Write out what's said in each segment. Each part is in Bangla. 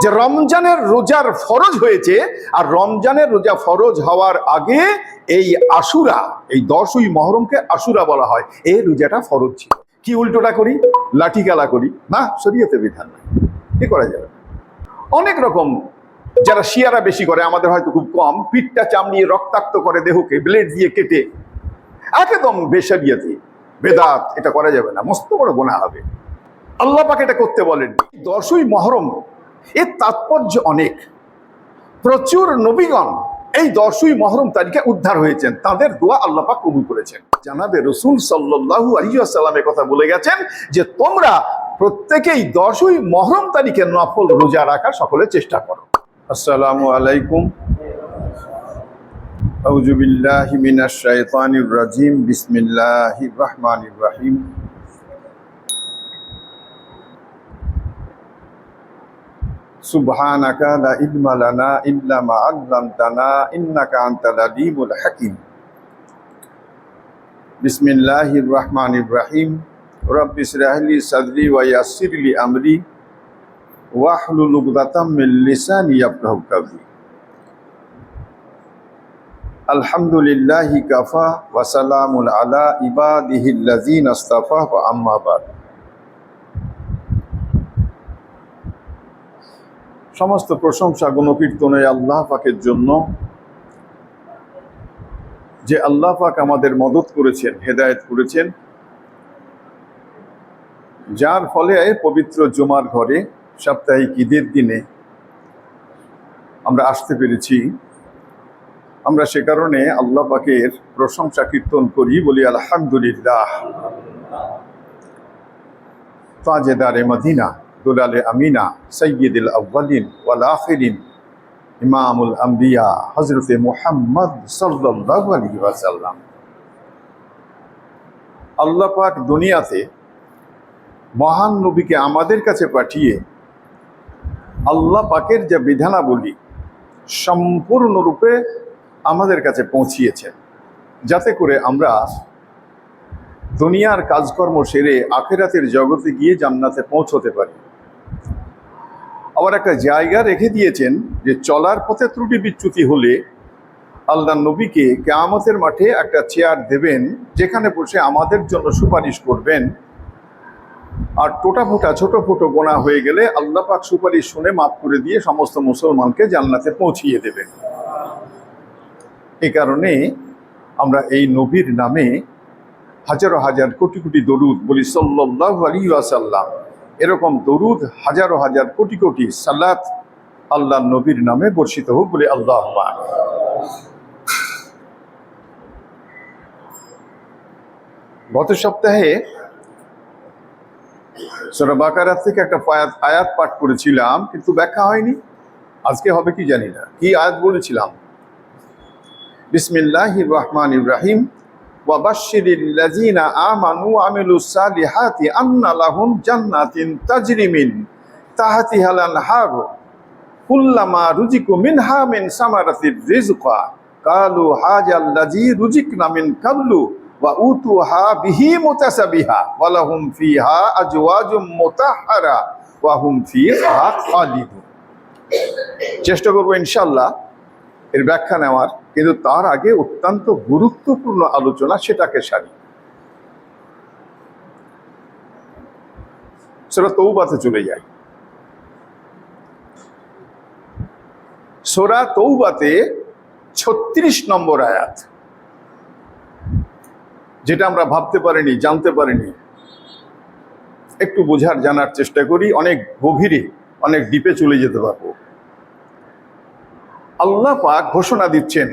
যে রমজানের রোজার ফরজ হয়েছে, আর রমজানের রোজা ফরজ হওয়ার আগে এই আশুরা, এই 10ই মহরমকে আশুরা বলা হয়, এই রোজাটা ফরজ ছিল। কি উল্টোটা করি, লাঠি খেলা করি? না, শরীয়তে বিধান নাই, কি করা যাবে। অনেক রকম, যারা শিয়ারা বেশি করে, আমাদের হয়তো খুব কম, পিঠটা চামড়িয়ে রক্তাক্ত করে দেহকে ব্লেড দিয়ে কেটে, একদম বেশরিয়াতি, বেদাত, এটা করা যাবে না, মস্ত বড় গুনাহ হবে। আল্লাহ পাক এটা করতে বলেন। 10ই মহরম এর তাৎপর্য অনেক। প্রচুর নবীগণ এই 10ই মহরম তারিখে উদ্ধার হয়েছেন, তাদের দোয়া আল্লাহ পাক কবুল করেছেন। জানাবে রাসূল সাল্লাল্লাহু আলাইহি ওয়াসাল্লামের কথা বলে গেছেন যে তোমরা প্রত্যেকেই 10ই মহরম তারিখে নফল রোজা রাখার সকলে চেষ্টা করো। আসসালামু আলাইকুম। আউযু বিল্লাহি মিনাশ শাইতানির রাজিম। বিসমিল্লাহির রহমানির রহিম। সুবহানাকা লা ইলমা লানা ইল্লা মা আল্লামতানা ইন্নাকা আনতাল আলিমুল হাকিম। বিসমিল্লাহির রহমানির রহিম। রব্বি ইশরাহ লি সাদরি ওয়া ইয়াসসির লি আমরি ওয়াহলুল উকদাতাম মিন লিসানি ইয়াফকাহু কাওলি। আলহামদুলিল্লাহি কাফা ওয়া সালামুন আলা ইবাদিহিল্লাযিনা ইসতাফা ওয়া আম্মা বাদ। সমস্ত প্রশংসা গুণকীর্তন আল্লাহ পাকের জন্য, যে আল্লাহ পাক আমাদের মদত করেছেন, হেদায়েত করেছেন, যার ফলে পবিত্র জুমার ঘরে সাপ্তাহিক ঈদের দিনে আমরা আসতে পেরেছি। আমরা সে কারণে আল্লাহ পাকের প্রশংসা কীর্তন করি, বলি আলহামদুলিল্লাহ। তাজেদারে মদিনা, দুলালে আমিনা, সৈয়দুল আউয়ালিন ওয়াল আখিরিন, ইমামুল আম্বিয়া হযরতে মুহাম্মদ সাল্লাল্লাহু আলাইহি ওয়াসাল্লাম। আল্লাহ পাক দুনিয়াতে মহান নবীকে আমাদের কাছে পাঠিয়ে আল্লাহ পাকের যে বিধানাবলী সম্পূর্ণরূপে আমাদের কাছে পৌঁছিয়েছেন, যাতে করে আমরা দুনিয়ার কাজকর্ম সেরে আখিরাতের জগতে গিয়ে জান্নাতে পৌঁছতে পারি। আবার একটা জায়গা রেখে দিয়েছেন যে চলার পথে ত্রুটি বিচ্যুতি হলে আল্লাহ নবীকে কিয়ামতের মাঠে একটা চেয়ার দেবেন, যেখানে বসে আমাদের জন্য সুপারিশ করবেন। আর টোটা ফোটা ছোট ফোটো গোনা হয়ে গেলে আল্লাহ পাক সুপারিশ শুনে মাফ করে দিয়ে সমস্ত মুসলমানকে জান্নাতে পৌঁছিয়ে দেবেন। এই কারণে আমরা এই নবীর নামে হাজারো হাজার কোটি কোটি দরুদ বলি সাল্লাল্লাহু আলাইহি ওয়াসাল্লাম। এরকম দরুদ হাজারো হাজার কোটি কোটি সালাত আল্লাহ নবীর নামে বর্ষিত হোক বলে আল্লাহুম্মা। গত সপ্তাহে সূরা বাকারা থেকে একটা আয়াত পাঠ করেছিলাম, কিন্তু ব্যাখ্যা হয়নি। আজকে হবে কি জানি না, কি আয়াত বলেছিলাম। বিসমিল্লাহির রহমানির রহিম। ওয়া বাশশিরিল লাযিনা আমানু ওয়া আমিলুস সালিহাতি আন্না লাহুম জান্নাতিন তাজরি মিন তাহতিহাল আনহার কুল্লামা রুজিকু মিনহা মিন সামারাতির রিজকা ক্বালু হাযাল লাযী রুজিকনা মিন কাবলু ওয়া উতুহা বিহি মুতাসাবিহা ওয়া লাহুম ফিহা আজওয়াজুম মুতাহহারা ওয়া হুম ফিহা খালিদুন। চেষ্টা করব ইনশাআল্লাহ এর ব্যাখ্যা নেওয়ার, কিন্তু তার আগে অত্যন্ত গুরুত্বপূর্ণ আলোচনা, সেটাকে সারি। সূরা তৌবাতে চলে যাই। সূরা তৌবাতে 36 নম্বর আয়াত, যেটা আমরা ভাবতে পারিনি, জানতে পারিনি। একটু বোঝার জানার চেষ্টা করি, অনেক গভীরে, অনেক ডিপে চলে যেতে পারবো। আল্লাহ পাক ঘোষণা দিচ্ছেন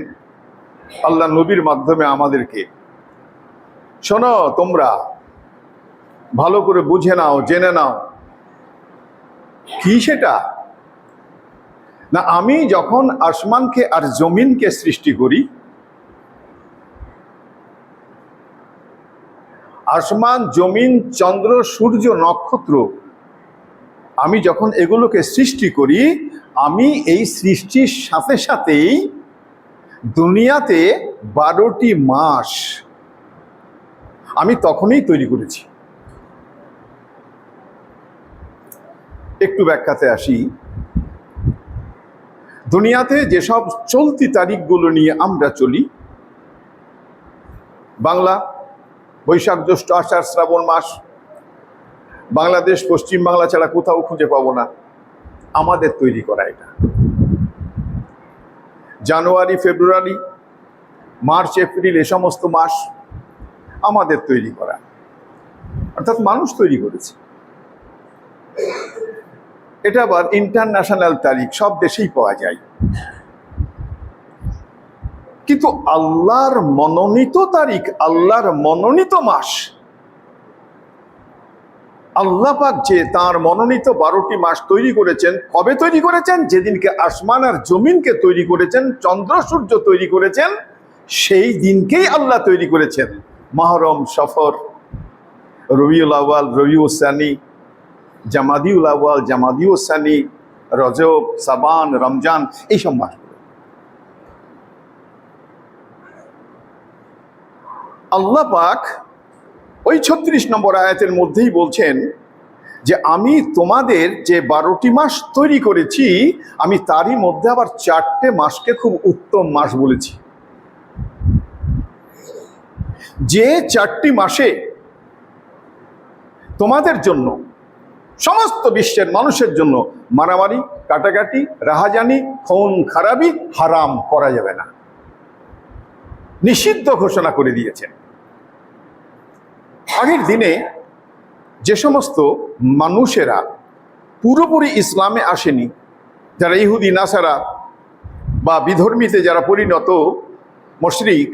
আল্লাহ নবীর মাধ্যমে আমাদেরকে, শোনো, তোমরা ভালো করে বুঝে নাও, জেনে নাও। কি সেটা? না, আমি যখন আসমানকে আর জমিনকে সৃষ্টি করি, আসমান, জমিন, চন্দ্র, সূর্য, নক্ষত্র, আমি যখন এগুলোকে সৃষ্টি করি, আমি এই সৃষ্টির সাথে সাথেই দুনিয়াতে 12টি মাস আমি তখনই তৈরি করেছি। একটু ব্যাখ্যাতে আসি। দুনিয়াতে যেসব চলতি তারিখগুলো নিয়ে আমরা চলি, বাংলা বৈশাখ জ্যৈষ্ঠ আষাঢ় শ্রাবণ মাস, বাংলাদেশ পশ্চিম বাংলা ছাড়া কোথাও খুঁজে পাবো না, আমাদের তৈরি করা এটা। জানুয়ারি ফেব্রুয়ারি মার্চ এপ্রিল এ সমস্ত মাস আমাদের তৈরি করা, অর্থাৎ মানুষ তৈরি করেছে। এটা আবার ইন্টারন্যাশনাল তারিখ, সব দেশেই পাওয়া যায়। কিন্তু আল্লাহর মনোনীত তারিখ, আল্লাহর মনোনীত মাস, আল্লাহ পাক যে তার মনোনীত 12টি মাস তৈরি করেছেন, কবে তৈরি করেছেন? যেদিনকে আসমান আর জমিনকে তৈরি করেছেন, চন্দ্র সূর্য তৈরি করেছেন, সেই দিনকেই আল্লাহ তৈরি করেছেন। মুহররম, সফর, রবিউল আউয়াল, রবিউল সানি, জামাদিউল আউয়াল, জামাদিউল সানি, রজব, শাবান, রমজান, এইসব মাসগুলো। আল্লাহ পাক ওই 36 নম্বর আয়াতের মধ্যেই বলছেন যে আমি তোমাদের যে 12টি মাস তৈরি করেছি, আমি তারই মধ্যে আবার 4টে মাসকে খুব উত্তম মাস বলেছি। যে 4টি মাসে তোমাদের জন্য, সমস্ত বিশ্বের মানুষের জন্য মারামারি, কাটাকাটি, রাহাজানি, খুন খারাপি হারাম করা যাবে না, নিষিদ্ধ ঘোষণা করে দিয়েছেন। আগের দিনে যে সমস্ত মানুষেরা পুরোপুরি ইসলামে আসেনি, যারা ইহুদি নাসারা বা বিধর্মীতে যারা পরিণত মুশরিক,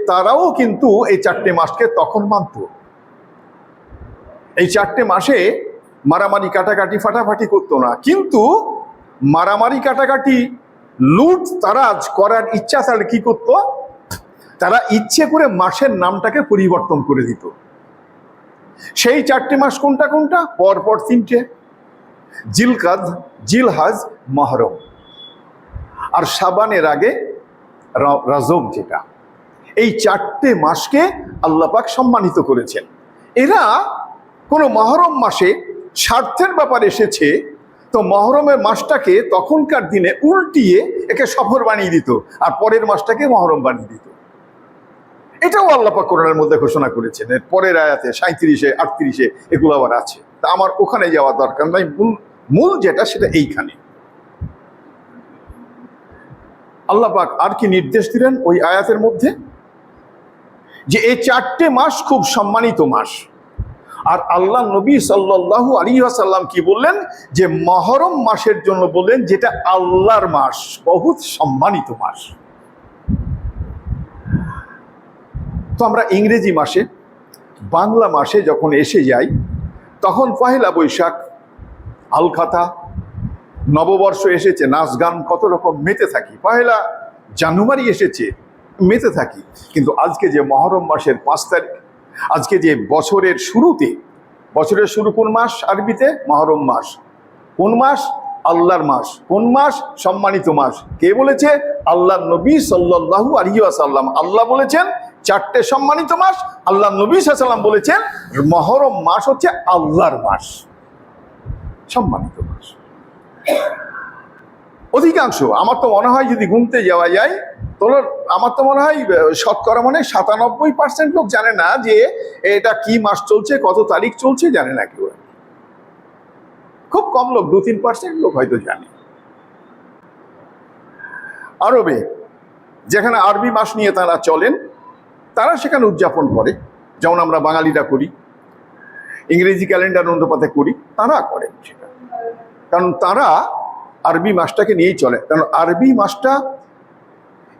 তারাও কিন্তু এই 4টে মাসকে তখন মানত। এই 4টে মাসে মারামারি কাটাকাটি ফাটাফাটি করতো না, কিন্তু মারামারি কাটাকাটি লুট তারাজ করার ইচ্ছা তাহলে কি করত? তারা ইচ্ছে করে মাসের নামটাকে পরিবর্তন করে দিত। সেই 4টে মাস কোনটা কোনটা? পরপর 3টে, জিলকাদ, জিলহাজ, মুহররম, আর শাবানের আগে রজব, যেটা। এই 4টে মাসকে আল্লাহ পাক সম্মানিত করেছেন। এরা কোনো মুহররম মাসে স্বার্থের ব্যাপার এসেছে, তো মুহররমের মাসটাকে তখনকার দিনে উল্টিয়ে একে সফর বানিয়ে দিত, আর পরের মাসটাকে মুহররম বানিয়ে দিত। এটাও আল্লাহ পাক কোরআনের মধ্যে ঘোষণা করেছেন। এর পরের আয়াতে 37-এ 38-এ এগুলো আবার আছে। তা আমার ওখানে যাওয়া দরকার নাই, মূল যেটা সেটা এইখানে। আল্লাহ পাক আর কি নির্দেশ দিলেন ওই আয়াতের মধ্যে? যে এই 4টে মাস খুব সম্মানিত মাস। আর আল্লাহ নবী সাল্লাল্লাহু আলাইহি ওয়াসাল্লাম কি বললেন? যে মুহররম মাসের জন্য বললেন যেটা আল্লাহর মাস, বহুত সম্মানিত মাস। তো আমরা ইংরেজি মাসে, বাংলা মাসে যখন এসে যাই, তখন পহেলা বৈশাখ, হালখাতা, নববর্ষ এসেছে, নাচ গান কত রকম মেতে থাকি। পহেলা জানুয়ারি এসেছে, মেতে থাকি। কিন্তু আজকে যে মুহররম মাসের 5 তারিখ, আজকে যে বছরের শুরুতে, বছরের শুরু কোন মাস আরবিতে? মুহররম মাস। কোন মাস? আল্লাহর মাস। কোন মাস? সম্মানিত মাস। কে বলেছে? আল্লাহ নবী সাল্লাল্লাহু আলাইহি ওয়াসাল্লাম। আল্লাহ বলেছেন 4টে সম্মানিত মাস, আল্লাহ নবী সাল্লাল্লাহু আলাইহি ওয়াসাল্লাম বলেছেন মুহররম মাস হচ্ছে আল্লাহর মাস, সম্মানিত মাস। অধিকাংশ, আমার তো মনে হয় যদি গুনতে যাওয়া যায়, তাহলে আমার তো মনে হয় শতকরা 97% লোক জানে না যে এটা কি মাস চলছে, কত তারিখ চলছে, জানে না কেউ। খুব কম লোক, 2-3% লোক হয়তো জানে। আরবে যেখানে আরবি মাস নিয়ে তারা চলেন, তারা সেখানে উদযাপন করে, যেমন আমরা বাঙালিরা করি, ইংরেজি ক্যালেন্ডার অনুপাতে করি, তারা করেন সেটা। কারণ তারা আরবি মাসটাকে নিয়েই চলে। কারণ আরবি মাসটা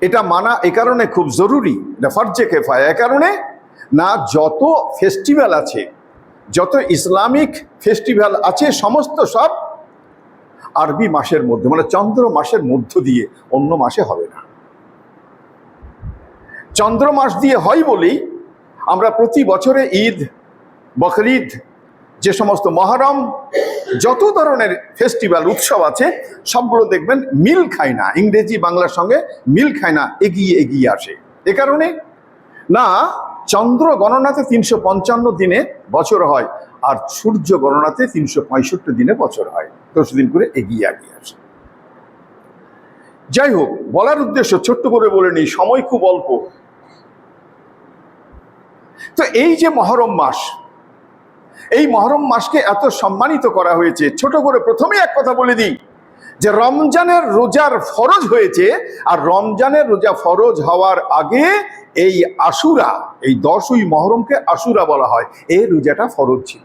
এটা মানা এ কারণে খুব জরুরি, এটা ফরজে কিফায়া। এ কারণে না, যত ফেস্টিভ্যাল আছে, যত ইসলামিক ফেস্টিভ্যাল আছে, সমস্ত সব আরবি মাসের মধ্যে, মানে চন্দ্র মাসের মধ্য দিয়ে, অন্য মাসে হবে না। চন্দ্র মাস দিয়ে হয় বলেই আমরা প্রতি বছরে ঈদ, বকরিদ, যে সমস্ত মুহররম, যত ধরনের ফেস্টিভ্যাল উৎসব আছে, সবগুলো দেখবেন মিল খায় না, ইংরেজি বাংলার সঙ্গে মিল খায় না, এগিয়ে এগিয়ে আসে। এ কারণে না, চন্দ্র গণনাতে 355 দিনে বছর হয়, আর সূর্য গণনাতে 365 দিনে বছর হয়, 10 দিন করে এগিয়ে এগিয়ে আসে। যাই হোক, বলার উদ্দেশ্য ছোট্ট করে বলে নিই, সময় খুব অল্প। তো এই যে মহরম মাস, এই মহরম মাসকে এত সম্মানিত করা হয়েছে। ছোট করে প্রথমে এক কথা বলে দিই যে রমজানের রোজার ফরজ হয়েছে, আর রমজানের রোজা ফরজ হওয়ার আগে এই আশুরা, এই 10ই মহরমকে আশুরা বলা হয়, এই রোজাটা ফরজ ছিল।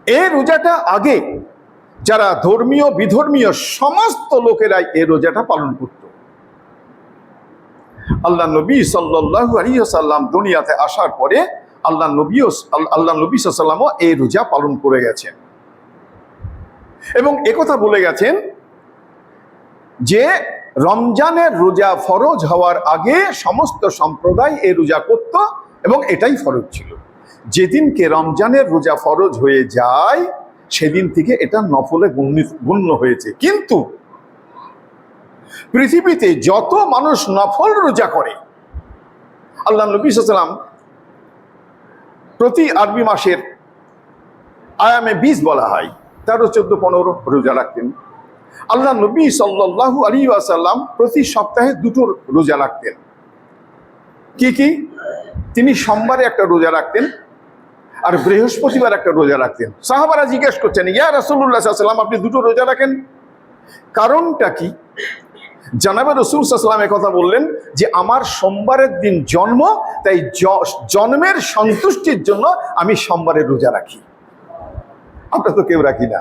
এই রোজাটা আগে যারা ধর্মীয় বিধর্মীয় সমস্ত লোকেরাই এই রোজাটা পালন করত। আল্লাহ নবী সাল্লাল্লাহু আলাইহি ওয়াসাল্লাম দুনিয়াতে আসার পরে আল্লাহ নবী সাল্লাল্লাহু এই রোজা পালন করে গেছেন এবং একথা বলে গেছেন যে রমজানের রোজা ফরজ হওয়ার আগে সমস্ত সম্প্রদায় এই রোজা করত এবং এটাই ফরজ ছিল। যেদিনকে রমজানের রোজা ফরজ হয়ে যায় সেদিন থেকে এটা নফলে গণ্য হয়েছে। কিন্তু পৃথিবীতে যত মানুষ নফল রোজা করে, আল্লাহ নবী সাল্লাল্লাহু আলাইহি ওয়াসাল্লাম প্রতি আরবি মাসের আয়ামে 20 বলা হয়, 13, 14, 15 রোজা রাখতেন। আল্লাহ নবী সাল্লাল্লাহু আলাইহি ওয়াসাল্লাম প্রতি সপ্তাহে 2টো রোজা রাখতেন। কি কি? তিনি সোমবারে একটা রোজা রাখতেন আর বৃহস্পতিবার একটা রোজা রাখতেন। সাহাবারা জিজ্ঞেস করছেন, ইয়া রাসূলুল্লাহ সাল্লাল্লাহু আলাইহি ওয়াসাল্লাম, আপনি 2টো রোজা রাখেন, কারণটা কি? জানাবে রাসূল সাল্লাল্লাহু আলাইহি ওয়াসাল্লাম কথা বললেন যে আমার সোমবারের দিন জন্ম, তাই জন্মের সন্তুষ্টির জন্য আমি সোমবারে রোজা রাখি। আমরা তো কেউ রাখি না।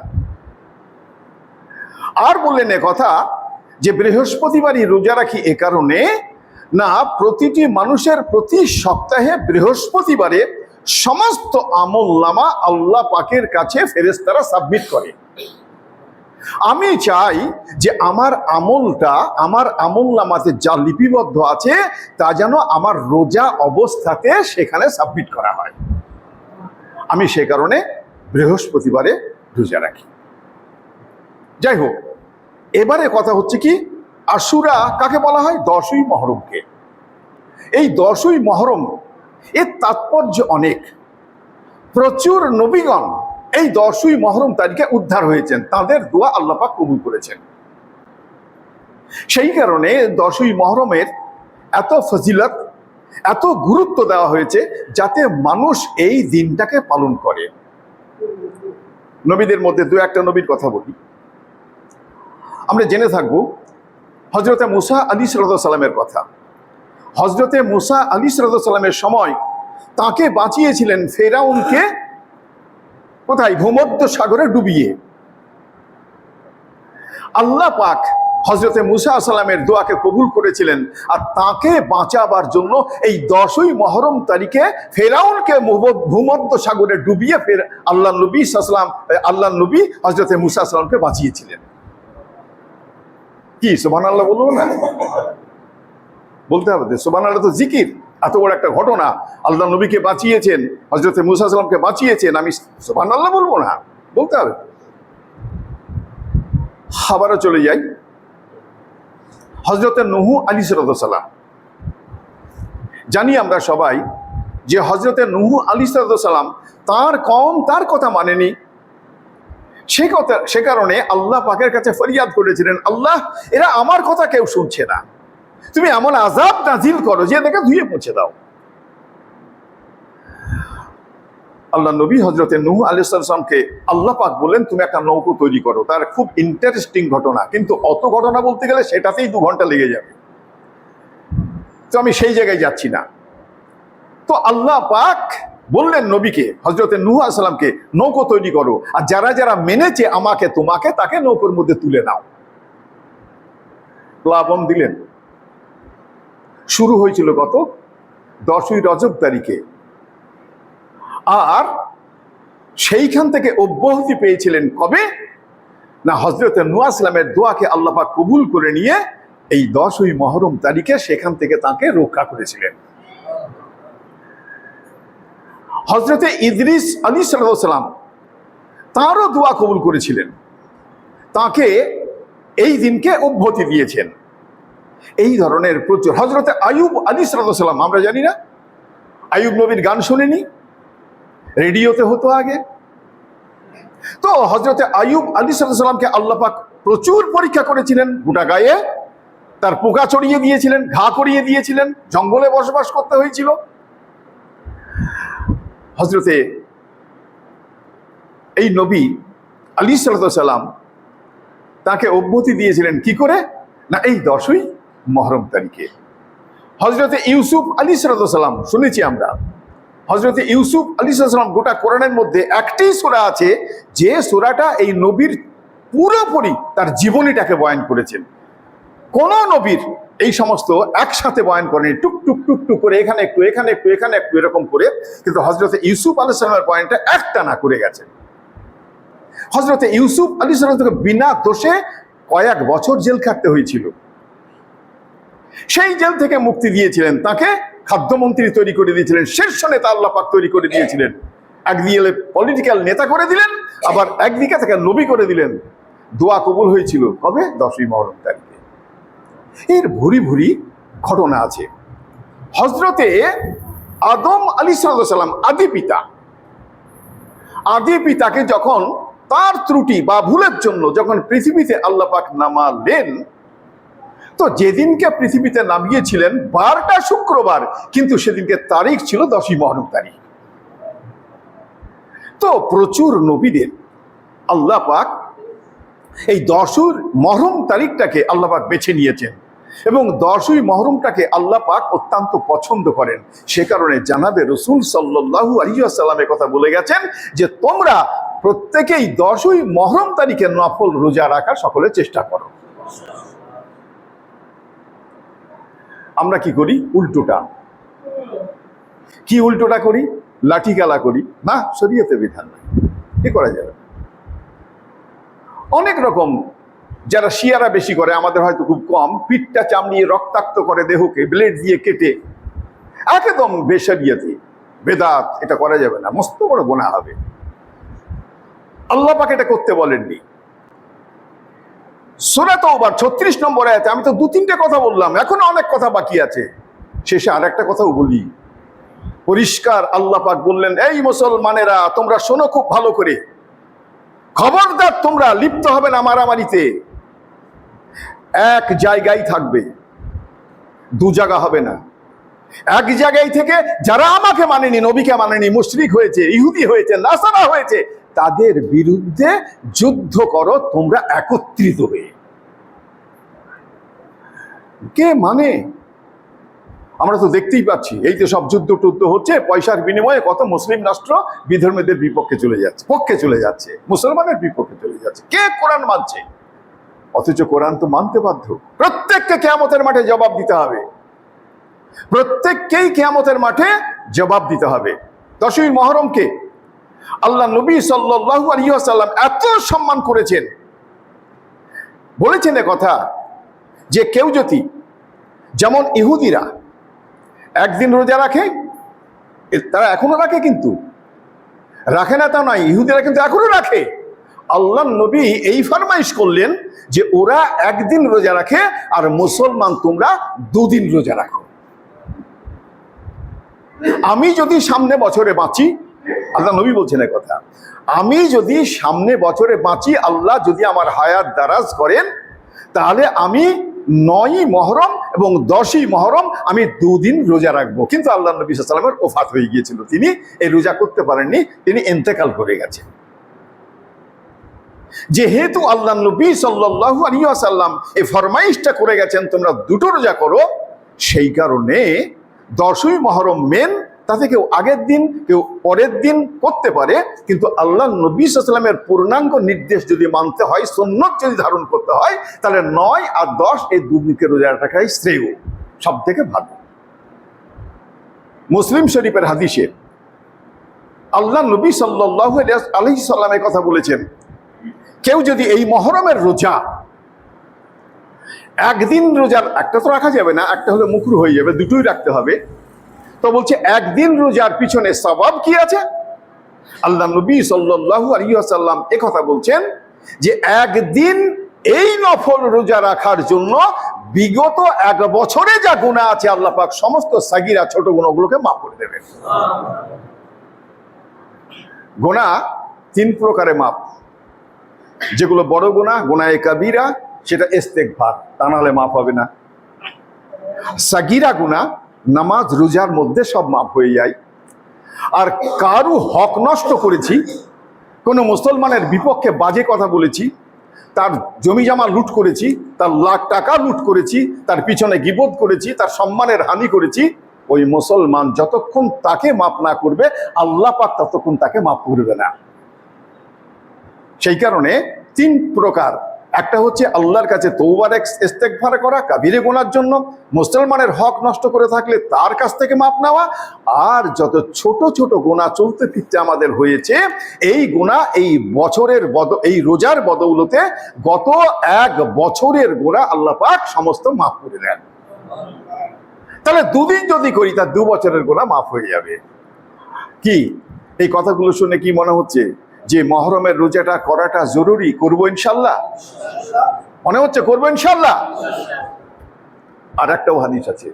আর বললেন কথা যে বৃহস্পতিবারই রোজা রাখি এ কারণে না, প্রতিটি মানুষের প্রতি সপ্তাহে বৃহস্পতিবারে সমস্ত আমলনামা আল্লাহ পাকের কাছে ফেরেশতারা সাবমিট করে। আমি চাই যে আমার আমলটা, আমার আমলনামাতে যা লিপিবদ্ধ আছে তা যেন আমার রোজা অবস্থাতে সেখানে সাবমিট করা হয়। আমি সে কারণে বৃহস্পতিবারে রোজা রাখি। যাই হোক, এবারে কথা হচ্ছে কি, আশুরা কাকে বলা হয়? 10ই মহরমকে। এই 10ই মহরম এর তাৎপর্য অনেক। প্রচুর নবীগণ এই 10ই মহরম তারিখে উদ্ধার হয়েছেন, তাদের দোয়া আল্লাহ পাক কবুল করেছেন। সেই কারণে 10ই মহরমের এত ফজিলত, এত গুরুত্ব দেওয়া হয়েছে যাতে মানুষ এই দিনটাকে পালন করে। নবীদের মধ্যে 2-1টা নবীর কথা বলি। আমরা জেনে থাকবো হযরতে মুসা আলাইহিস সালামের কথা। হযরতে মুসা আলাইহিস সালামের সময় তাকে বাঁচিয়েছিলেন ফেরাউনকে, কোথায়? ভূমধ্য সাগরে ডুবিয়ে। আল্লাহ পাক হযরতে মুসা সালামের দোয়াকে কবুল করেছিলেন, আর তাকে বাঁচাবার জন্য এই 10ই মহরম তারিখে ফেরাউনকে ভূমধ্য সাগরে ডুবিয়ে ফের আল্লাহ নবী হযরতে মুসা সালামকে বাঁচিয়েছিলেন। কি সুবহানাল্লাহ বলবো না? বলতে হবে, সুবহানাল্লাহ তো জিকির। এত বড় একটা ঘটনা, আল্লাহ নবীকে বাঁচিয়েছেন, হযরতে মুসা সালামকে বাঁচিয়েছেন, আমি সুবহানাল্লাহ বলবো না? বলতে হবে। আবারও চলে যাই হযরতে নূহ আলাইহিস সালাম। জানি আমরা সবাই যে হযরতে নূহ আলাইহিস সালাম তার কওম তার কথা মানেনি। সে কারণে আল্লাহ পাকের কাছে ফরিয়াদ করেছিলেন, আল্লাহ, এরা আমার কথা কেউ শুনছে না, তুমি এমন আযাব নাজিল করো যে এদেরকে ধুয়ে মুছে দাও। আল্লাহ নবী হযরতে নূহ আলাইহিস সালামকে আল্লাহ পাক বললেন, তুমি একটা নৌকো তৈরি করো। তার খুব ইন্টারেস্টিং ঘটনা, কিন্তু অত ঘটনা বলতে গেলে সেটাতেই 2 ঘন্টা লেগে যাবে, তো আমি সেই জায়গায় যাচ্ছি না। তো আল্লাহ পাক বললেন নবীকে, হযরতে নূহ আলাইহিস সালামকে, নৌকো তৈরি করো, আর যারা যারা মেনেছে আমাকে তোমাকে, তাকে নৌকোর মধ্যে তুলে নাও। প্লাবন দিলেন। শুরু হয়েছিল কত? 10ই রজব তারিখে, আর সেইখান থেকে অব্যাহতি পেয়েছিলেন কবে না, হযরতে নূহ আলাইহিস সালামের দোয়াকে আল্লাহ পাক কবুল করে নিয়ে এই 10ই মহরম তারিখে সেখান থেকে তাকে রক্ষা করেছিলেন। হযরতে ইদ্রিস আলাইহিস সালাম তারও দোয়া কবুল করেছিলেন, তাকে এই দিনকে অব্যাহতি দিয়েছেন। এই ধরনের প্রচুর। হযরতে আইয়ুব আলাইহিস সালাম, আমরা জানি না আইয়ুব নবীর গান শুনিনি? রেডিওতে হতো আগে। তো হজরতে আইয়ুব আলাইহিস সালামকে আল্লাহ পাক প্রচুর পরীক্ষা করেছিলেন, গোটা গায়ে তার পোকা চড়িয়ে দিয়েছিলেন, ঘা করিয়ে দিয়েছিলেন, জঙ্গলে বসবাস করতে হয়েছিল। হজরতে এই নবী আলাইহিস সালাম তাকে অব্যাহতি দিয়েছিলেন কি করে, না এই 10ই মুহররম তারিখে। হজরতে ইউসুফ আলাইহিস সালাম, শুনেছি আমরা, হজরতে ইউসুফ আলাইহিস সালাম গোটা কোরআনের মধ্যে একটি সূরা আছে যে সূরাটা এই নবীর পুরোপুরি তার জীবনীটাকে বয়ান করেছেন। কোন নবীর এই সমস্ত একসাথে বয়ান করেনি, টুক টুক টুক টুক করে, এখানে একটু এখানে একটু এখানে একটু এরকম করে, কিন্তু হজরতে ইউসুফ আলাইহিস সালামের বয়ানটা একটা না করে গেছেন। হজরতে ইউসুফ আলাইহিস সালামকে বিনা দোষে কয়েক বছর জেল খাটতে হয়েছিল। সেই জেল থেকে মুক্তি দিয়েছিলেন, তাকে খাদ্যমন্ত্রী তৈরি করে দিয়েছিলেন, শীর্ষ নেতা আল্লাহ পাক তৈরি করে দিয়েছিলেন। একদিকে পলিটিক্যাল নেতা করে দিলেন, আবার একদিকে তাকে নবী করে দিলেন। দোয়া কবুল হয়েছিল কবে? 10ই মুহররম তারিখে। এর ভুরি ভুরি ঘটনা আছে। হজরতে আদম আলাইহিস সালাম আদি পিতাকে যখন তার ত্রুটি বা ভুলের জন্য যখন পৃথিবীতে আল্লাহ পাক নামালেন, তো যেদিনকে পৃথিবীতে নামিয়েছিলেন 12টা শুক্রবার, কিন্তু সেদিনকে তারিখ ছিল 10ই মুহররম তারিখ। তো প্রচুর নবীদের আল্লাহ পাক এই 10ই মুহররম তারিখটাকে আল্লাহ পাক বেছে নিয়েছেন, এবং 10ই মুহররমটাকে আল্লাহ পাক অত্যন্ত পছন্দ করেন। সে কারণে জানাবে রাসূল সাল্লাল্লাহু আলাইহি ওয়াসাল্লামের কথা বলে গেছেন যে তোমরা প্রত্যেকেই 10ই মুহররম তারিখে নফল রোজা রাখার সকলে চেষ্টা করো। আমরা কি করি? উল্টোটা। কি উল্টোটা করি? লাঠি খেলা করি। না, শরীয়তে বিধান নাই, কি করা যাবে? অনেক রকম, যারা শিয়ারা বেশি করে, আমাদের হয়তো খুব কম, পিঠটা চামড়িয়ে রক্তাক্ত করে দেহকে ব্লেড দিয়ে কেটে, একদম বেশরিয়াতি, বেদাত, এটা করা যাবে না, মস্ত বড় গুনাহ হবে। আল্লাহ পাক এটা করতে বলেননি। সূরা তাওবার 36 নম্বর আয়াতে, আমি তো 2-3টে কথা বললাম, এখনো অনেক কথা বাকি আছে, শেষে আরেকটা কথাও বলি। পরিষ্কার আল্লাহ পাক বললেন, এই মুসলমানেরা তোমরা শোনো খুব ভালো করে, খবরদার তোমরা লিপ্ত হবে না মারামারিতে। এক জায়গায় থাকবে, দু জায়গা হবে না। এক জায়গায় থেকে যারা আমাকে মানেনি, নবীকে মানেনি, মুশরিক হয়েছে, ইহুদি হয়েছে, নাসারা হয়েছে, তাদের বিরুদ্ধে যুদ্ধ করো তোমরা একত্রিত হয়ে। কে মানে? আমরা তো দেখতেই পাচ্ছি, এই যে সব যুদ্ধ টুদ্ধ হচ্ছে, পয়সার বিনিময়ে কত মুসলিম রাষ্ট্র বিধর্মীদের বিপক্ষে চলে যাচ্ছে, পক্ষে চলে যাচ্ছে, মুসলমানের বিপক্ষে চলে যাচ্ছে। কে কোরআন মানছে? অথচ কোরআন তো মানতে বাধ্য। প্রত্যেককে কিয়ামতের মাঠে জবাব দিতে হবে, প্রত্যেককেই কিয়ামতের মাঠে জবাব দিতে হবে। 10ই মুহররমকে আল্লাহ নবী সাল্লাল্লাহু আলাইহি ওয়াসাল্লাম এত সম্মান করেছেন, বলেছেন কথা যে কেউ যদি, যেমন ইহুদিরা একদিন রোজা রাখে, তারা এখনো রাখে, কিন্তু রাখে না তা নয়, ইহুদিরা কিন্তু এখনো রাখে। আল্লাহ নবী এই ফরমাইশ করলেন যে ওরা একদিন রোজা রাখে, আর মুসলমান তোমরা 2 দিন রোজা রাখো। আমি যদি সামনে বছরে বাঁচি, আল্লাহ নবী বলছেন এই কথা, আমি যদি সামনে বছরে বাঁচি, আল্লাহ যদি আমার হায়াত দারাজ করেন, তাহলে আমি 9ই মুহররম এবং 10ই মুহররম আমি 2 দিন রোজা রাখবো। কিন্তু আল্লাহ নবী সাল্লাল্লাহু আলাইহি ওয়াসাল্লামের ওফাত হয়ে গিয়েছিল, তিনি এই রোজা করতে পারেননি, তিনি ইন্তেকাল করে গেছেন। যেহেতু আল্লাহ নবী সাল্লাল্লাহু আলাইহি ওয়াসাল্লাম এই ফরমাইশটা করে গেছেন তোমরা 2টো রোজা করো, সেই কারণে 10ই মুহররম মেন। তাতে কেউ আগের দিন কেউ পরের দিন করতে পারে, কিন্তু আল্লাহ নবী সাল্লাল্লাহু আলাইহি ওয়াসাল্লামের পূর্ণাঙ্গ নির্দেশ যদি মানতে হয়, সুন্নাত যদি ধারণ করতে হয়, তাহলে 9 আর 10 এই 2 দিনকে রোজা রাখাই শ্রেয়, সব থেকে ভালো। মুসলিম শরীফের হাদিসে আল্লাহ নবী সাল্লাল্লাহু আলাইহি ওয়াসাল্লামের কথা বলেছেন, কেউ যদি এই মুহররমের রোজা একদিন, রোজার একটা তো রাখা যাবে না, একটা হলে মুকরুহ হয়ে যাবে, দুটোই রাখতে হবে, তো বলছে একদিন রোজার পিছনে সওয়াব কি আছে? আল্লাহ নবী সাল্লাল্লাহু আলাইহি ওয়াসাল্লাম একথা বলছেন যে একদিন এই নফল রোজা রাখার জন্য বিগত 1 বছরে যা গুনাহ আছে আল্লাহ পাক সমস্ত সাগীরা ছোট গুনাহগুলোকে মাফ করে দেবেন। গুনাহ 3 প্রকারে মাফ। যেগুলো বড় গুনাহ, গুনাহে কাবিরা, সেটা ইস্তেগফার, তা নাহলে মাফ হবে না। সাগিরা গুনাহ, নামাজ রোজার মধ্যে সব মাফ হয়ে যায়। আর কারু হক নষ্ট করেছি, কোনো মুসলমানের বিপক্ষে বাজে কথা বলেছি, তার জমি জমা লুট করেছি, তার লাখ টাকা লুট করেছি, তার পিছনে গীবত করেছি, তার সম্মানের হানি করেছি, ওই মুসলমান যতক্ষণ তাকে মাফ না করবে আল্লাহ পাক ততক্ষণ তাকে মাফ করবে না। সেই কারণে তিন প্রকার, একটা হচ্ছে আল্লাহর কাছে তওবার ইস্তেগফার করা কাবিরে গুনার জন্য, মুসলমানের হক নষ্ট করে থাকলে তার কাছ থেকে মাপ নেওয়া, আর যত ছোট ছোট গুনাহ চলতে ফিরতে আমাদের হয়েছে এই গুনাহ এই রোজার বদৌলতে গত 1 বছরের গুনাহ আল্লাহ পাক সমস্ত মাফ করে দেন। তাহলে 2 দিন যদি করি তার 2 বছরের গুনাহ মাফ হয়ে যাবে। কি এই কথাগুলো শুনে কি মনে হচ্ছে যে মহরমের রোজাটা করাটা জরুরি? করবো ইনশাল্লাহ, মনে হচ্ছে করবো ইনশাল্লাহ। আর একটাও হাদিস আছে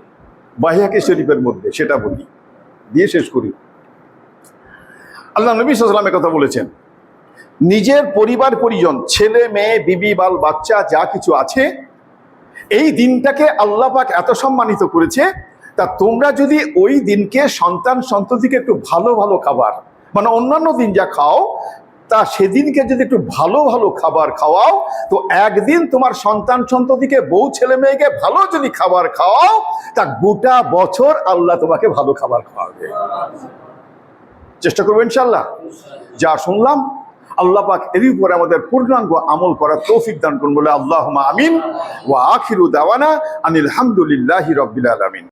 বাইহাকি শরীফের মধ্যে, সেটা বলি দিয়ে শেষ করি। আল্লাহ নবী সাল্লাল্লাহু আলাইহি ওয়াসাল্লাম কথা বলেছেন, নিজের পরিবার পরিজন, ছেলে মেয়ে বিবি বাল বাচ্চা যা কিছু আছে, এই দিনটাকে আল্লাহ পাক এত সম্মানিত করেছে, তা তোমরা যদি ওই দিনকে সন্তান সন্ততিকে একটু ভালো ভালো খাবার, মানে অন্যান্য দিন যা খাও তা সেদিনকে যদি একটু ভালো ভালো খাবার খাওয়াও, তো একদিন তোমার সন্তান সন্ততিকে, বউ ছেলে মেয়েকে ভালো যদি খাবার খাওয়াও, তা গোটা বছর আল্লাহ তোমাকে ভালো খাবার খাওয়াবে। চেষ্টা করবো ইনশাল্লাহ। যা শুনলাম আল্লাহ পাক এর উপরে আমাদের পূর্ণাঙ্গ আমল করার তৌফিক দান করুন বলে আল্লাহুম্মা আমিন। ওয়া আখিরু দাওয়ানা আনিল হামদুলিল্লাহি রাব্বিল আলামিন।